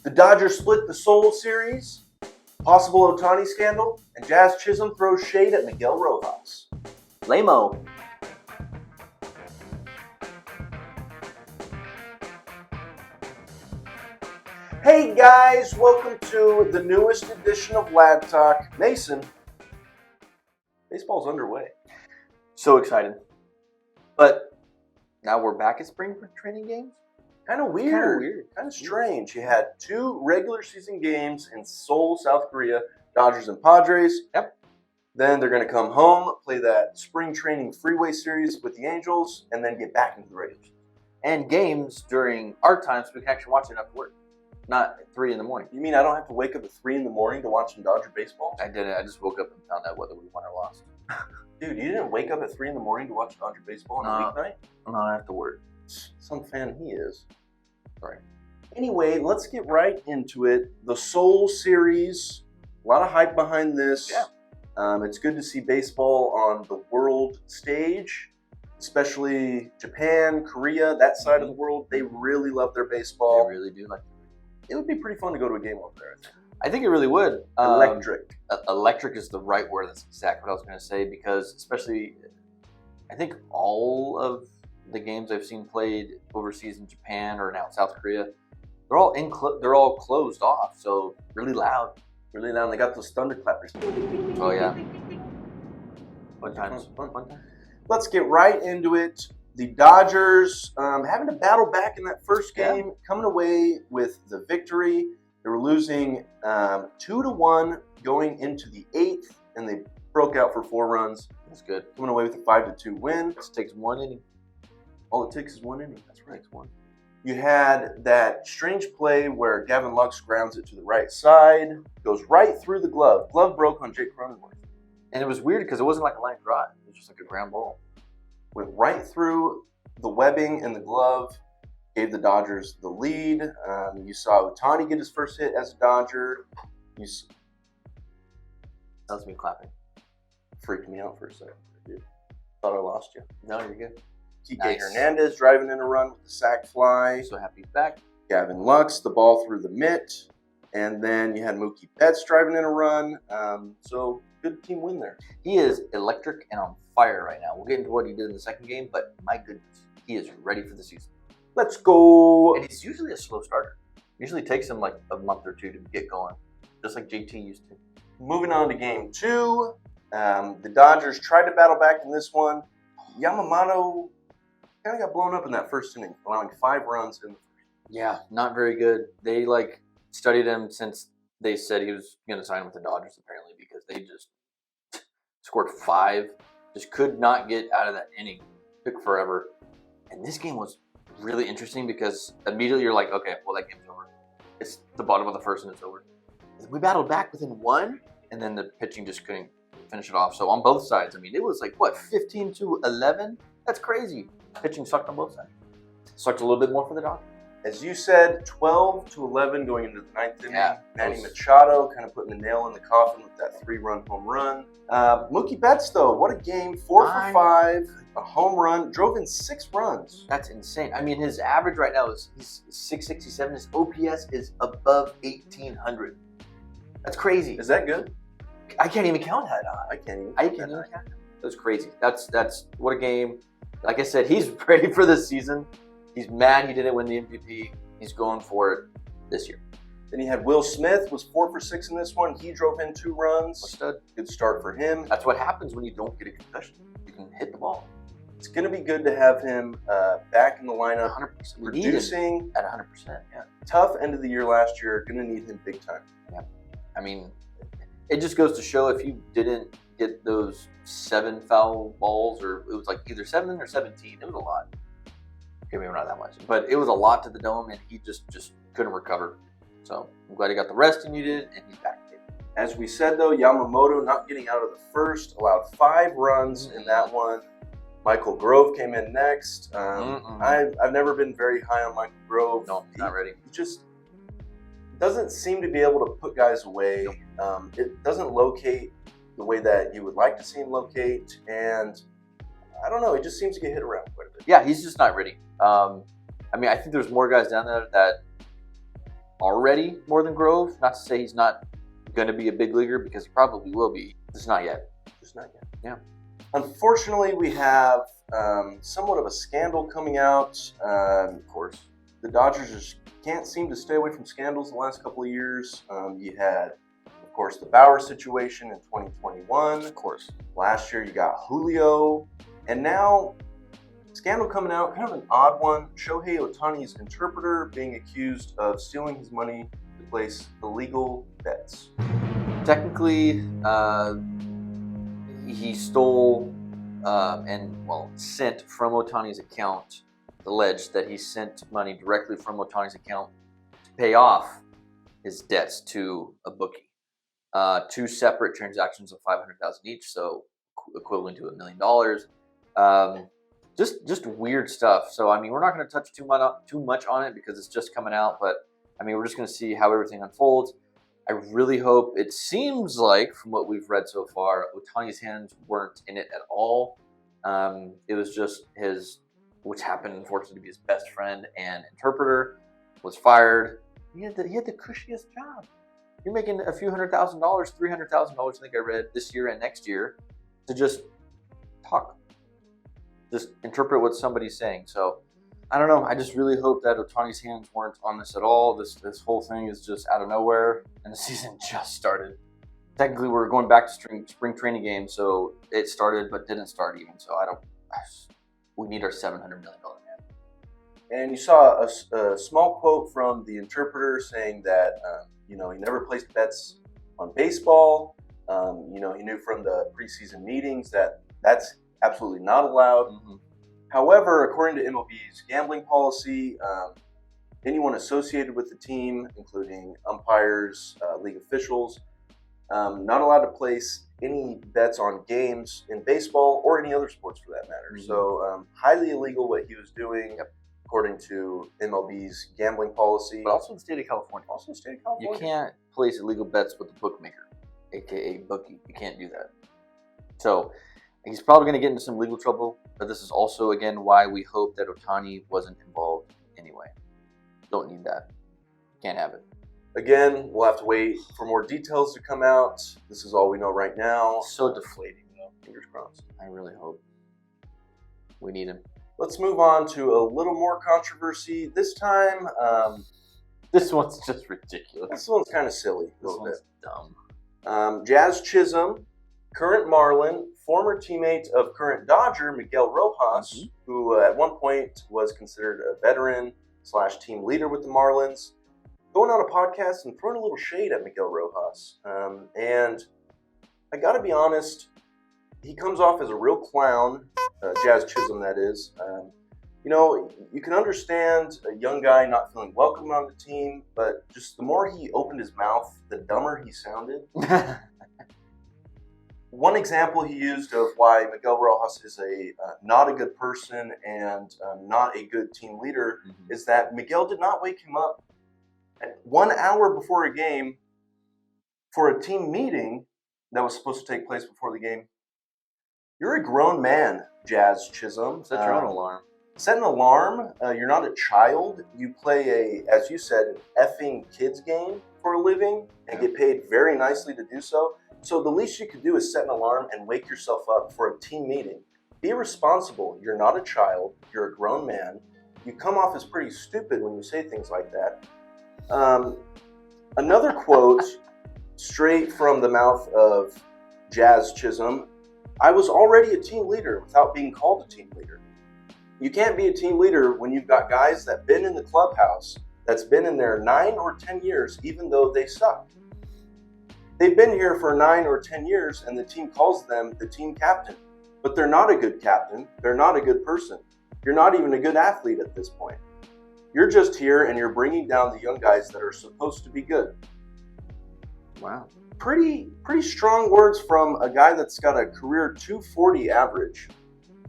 The Dodgers split the Seoul series, possible Ohtani scandal, and Jazz Chisholm throws shade at Miguel Rojas. Lame-o. Hey guys, welcome to the newest edition of Lad Talk. Mason, baseball's underway. So excited. But now we're back at spring training games? Kind of weird. Kind of strange. You had 2 regular season games in Seoul, South Korea, Dodgers and Padres. Yep. Then they're going to come home, play that spring training freeway series with the Angels, and then get back into the regular season. And games during our time so we can actually watch it after work. Not at 3 in the morning. You mean I don't have to wake up at 3 in the morning to watch some Dodger baseball? I didn't. I just woke up and found out whether we won or lost. Dude, you didn't wake up at 3 in the morning to watch Dodger baseball on a weeknight? No, I have to work. Some fan he is. Sorry. Anyway, let's get right into it. The Seoul series, a lot of hype behind this. Yeah. It's good to see baseball on the world stage, especially Japan, Korea, that side of the world. They really love their baseball. They really do like it. It would be pretty fun to go to a game over there, I think. I think it really would. Electric. Electric is the right word. That's exactly what I was going to say because especially, I think all of the games I've seen played overseas in Japan or now South Korea, they're all closed off, so really loud. Really loud. They got those thunderclappers. Oh yeah. Fun times. Fun times. Let's get right into it. The Dodgers having to battle back in that first game, coming away with the victory. They were losing 2-1 going into the 8th, and they broke out for 4 runs. That's good. Coming away with a 5-2 win. It takes 1 inning. All it takes is 1 inning. That's right. Takes 1. You had that strange play where Gavin Lux grounds it to the right side, goes right through the glove. Glove broke on Jake Cronenworth. And it was weird because it wasn't like a line drive. It was just like a ground ball. Went right through the webbing and the glove, gave the Dodgers the lead. You saw Ohtani get his first hit as a Dodger. That was me clapping. Freaked me out for a second, dude. Thought I lost you. No, you're good. TK Hernandez driving in a run with the sac fly. So happy he's back. Gavin Lux, the ball through the mitt. And then you had Mookie Betts driving in a run. So good team win there. He is electric and on fire right now. We'll get into what he did in the second game, but my goodness, he is ready for the season. Let's go. And he's usually a slow starter. Usually takes him like a month or 2 to get going, just like JT used to. Moving on to game 2. The Dodgers tried to battle back in this one. Yamamoto kind of got blown up in that first inning, allowing 5 runs in the first. Yeah, not very good. They studied him since they said he was going to sign with the Dodgers apparently because they just scored 5. Just could not get out of that inning. Took forever. And this game was really interesting because immediately you're like, okay, well, that game's over. It's the bottom of the first and it's over. We battled back within 1, and then the pitching just couldn't finish it off. So on both sides, I mean, it was like, 15-11? That's crazy. Pitching sucked on both sides. Sucked a little bit more for the Dodgers. As you said, 12-11 going into the 9th inning. Yeah, Manny Machado kind of putting the nail in the coffin with that 3-run home run. Mookie Betts, though, what a game. 4 for 5, a home run, drove in 6 runs. That's insane. I mean, his average right now is he's 667. His OPS is above 1,800. That's crazy. Is that good? I can't even count that high. I can't even count that. That's crazy. That's what a game. Like I said, he's ready for this season. He's mad he didn't win the MVP. He's going for it this year. Then you had Will Smith, was 4 for 6 in this one. He drove in 2 runs. Stud. Good start for him. That's what happens when you don't get a concussion. You can hit the ball. It's going to be good to have him back in the lineup. 100%. Producing at 100%. Yeah. Tough end of the year last year. Going to need him big time. Yeah. I mean, it just goes to show if you didn't get those 7 foul balls, or it was like either 7 or 17, it was a lot. Okay, maybe not that much, but it was a lot to the dome, and he just couldn't recover. So I'm glad he got the rest he needed, and he's back. As we said, though, Yamamoto not getting out of the first, allowed 5 runs in that one. Michael Grove came in next. I've never been very high on Michael Grove. No, not ready. He just doesn't seem to be able to put guys away. It doesn't locate the way that you would like to see him locate, and I don't know. He just seems to get hit around quite a bit. Yeah, he's just not ready. I mean, I think there's more guys down there that already more than Grove. Not to say he's not going to be a big leaguer, because he probably will be. Just not yet. Just not yet. Yeah. Unfortunately, we have somewhat of a scandal coming out. Of course. The Dodgers just can't seem to stay away from scandals the last couple of years. You had, of course, the Bauer situation in 2021. Of course. Last year, you got Julio. And now, scandal coming out, kind of an odd one. Shohei Ohtani's interpreter being accused of stealing his money to place illegal bets. Technically, he stole sent from Ohtani's account. Alleged that he sent money directly from Ohtani's account to pay off his debts to a bookie. 2 separate transactions of $500,000 each, so equivalent to $1 million. Just weird stuff. So I mean, we're not going to touch too much on it because it's just coming out. But I mean, we're just going to see how everything unfolds. I really hope. It seems like, from what we've read so far, Ohtani's hands weren't in it at all. It was just which happened, unfortunately, to be his best friend and interpreter, was fired. He had the cushiest job. You're making a few $100,000, $300,000, I think I read, this year and next year, to just talk, just interpret what somebody's saying. So I don't know. I just really hope that Ohtani's hands weren't on this at all. This whole thing is just out of nowhere, and the season just started. Technically, we're going back to spring training games, so it started but didn't start even. So we need our $700 million man. And you saw a small quote from the interpreter saying that he never placed bets on baseball. He knew from the preseason meetings that that's absolutely not allowed. Mm-hmm. However, according to MLB's gambling policy, anyone associated with the team, including umpires, league officials, not allowed to place any bets on games in baseball or any other sports for that matter. Mm-hmm. So highly illegal what he was doing, according to MLB's gambling policy. But also in the state of California. You can't place illegal bets with the bookmaker, a.k.a. bookie. You can't do that. So he's probably going to get into some legal trouble, but this is also, again, why we hope that Ohtani wasn't involved anyway. Don't need that. Can't have it. Again, we'll have to wait for more details to come out. This is all we know right now. So deflating, Fingers crossed. I really hope. We need him. Let's move on to a little more controversy. This time, this one's just ridiculous. This one's kind of silly. This one's dumb. Jazz Chisholm, current Marlin, former teammate of current Dodger Miguel Rojas, mm-hmm. who at one point was considered a veteran / team leader with the Marlins, going on a podcast and throwing a little shade at Miguel Rojas. And I got to be honest, he comes off as a real clown, Jazz Chisholm, that is. You can understand a young guy not feeling welcome on the team, but just the more he opened his mouth, the dumber he sounded. One example he used of why Miguel Rojas is not a good person and not a good team leader mm-hmm. is that Miguel did not wake him up 1 hour before a game for a team meeting that was supposed to take place before the game. You're a grown man, Jazz Chisholm. Set your own alarm. Set an alarm. You're not a child. You play as you said, an effing kids game for a living and get paid very nicely to do so. So the least you could do is set an alarm and wake yourself up for a team meeting. Be responsible. You're not a child. You're a grown man. You come off as pretty stupid when you say things like that. Another quote straight from the mouth of Jazz Chisholm. I was already a team leader without being called a team leader. You can't be a team leader when you've got guys that been in the clubhouse that's been in there 9 or 10 years, even though they suck. They've been here for 9 or 10 years, and the team calls them the team captain. But they're not a good captain. They're not a good person. You're not even a good athlete at this point. You're just here, and you're bringing down the young guys that are supposed to be good. Wow. Pretty strong words from a guy that's got a career 240 average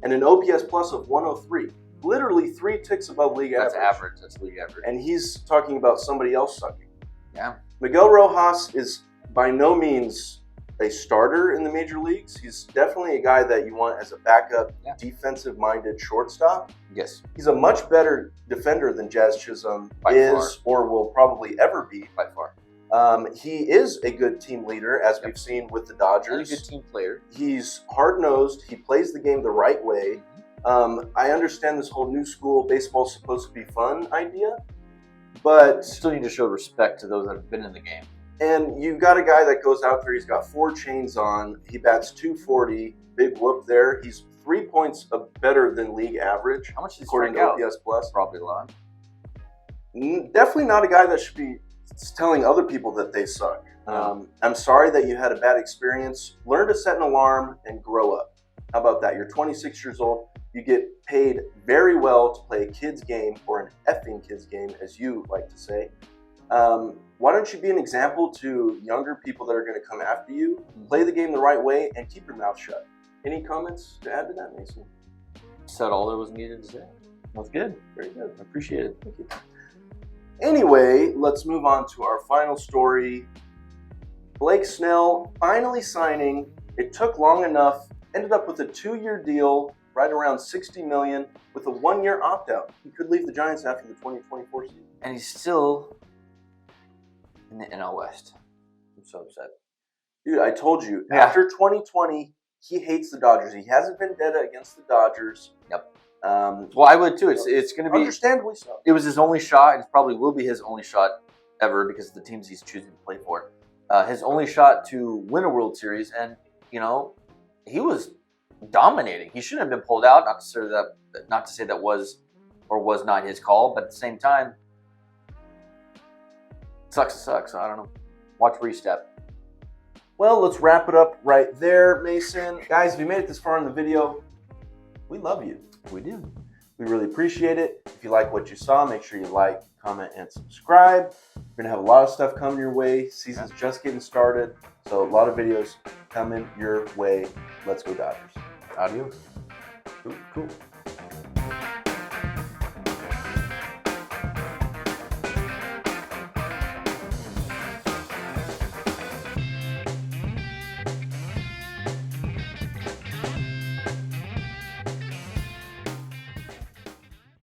and an OPS plus of 103. Literally 3 ticks above league average. That's average. That's league average. And he's talking about somebody else sucking. Yeah. Miguel Rojas is by no means a starter in the major leagues. He's definitely a guy that you want as a backup, defensive-minded shortstop. Yes. He's a much better defender than Jazz Chisholm is or will probably ever be. By far. He is a good team leader, as we've seen with the Dodgers. And a good team player. He's hard-nosed. He plays the game the right way. I understand this whole new school baseball's supposed to be fun idea, but You still need to show respect to those that have been in the game. and you've got a guy that goes out there. He's got 4 chains on. He bats .240. Big whoop there. He's 3 points better than league average. How much did he according to strike out? OPS Plus? Probably a lot. Definitely not a guy that should be telling other people that they suck. I'm sorry that you had a bad experience. Learn to set an alarm and grow up. How about that? You're 26 years old. You get paid very well to play a kid's game, or an effing kid's game, as you like to say. Why don't you be an example to younger people that are going to come after you? Play the game the right way and keep your mouth shut. Any comments to add to that, Mason? Said all there was needed to say. That's good. Very good. I appreciate it. Thank you. Anyway, let's move on to our final story. Blake Snell finally signing. It took long enough. Ended up with a 2-year deal, right around $60 million, with a 1-year opt-out. He could leave the Giants after the 2024 season. And he's still in the NL West. I'm so upset. Dude, I told you, Yeah. after 2020, he hates the Dodgers. He has a vendetta against the Dodgers. Yep. Um, Well, I would too. It's going to be. understandably so. It was his only shot, and it probably will be his only shot ever because of the teams he's choosing to play for. His only shot to win a World Series, and he was dominating. He shouldn't have been pulled out. Not to say that was or was not his call, but at the same time, sucks to suck. So I don't know. Watch where you step. Well, let's wrap it up right there, Mason. Guys, if you made it this far in the video, we love you. We do. We really appreciate it. If you like what you saw, make sure you like, comment, and subscribe. We're going to have a lot of stuff coming your way. Season's just getting started, so a lot of videos coming your way. Let's go Dodgers. Adios. Cool.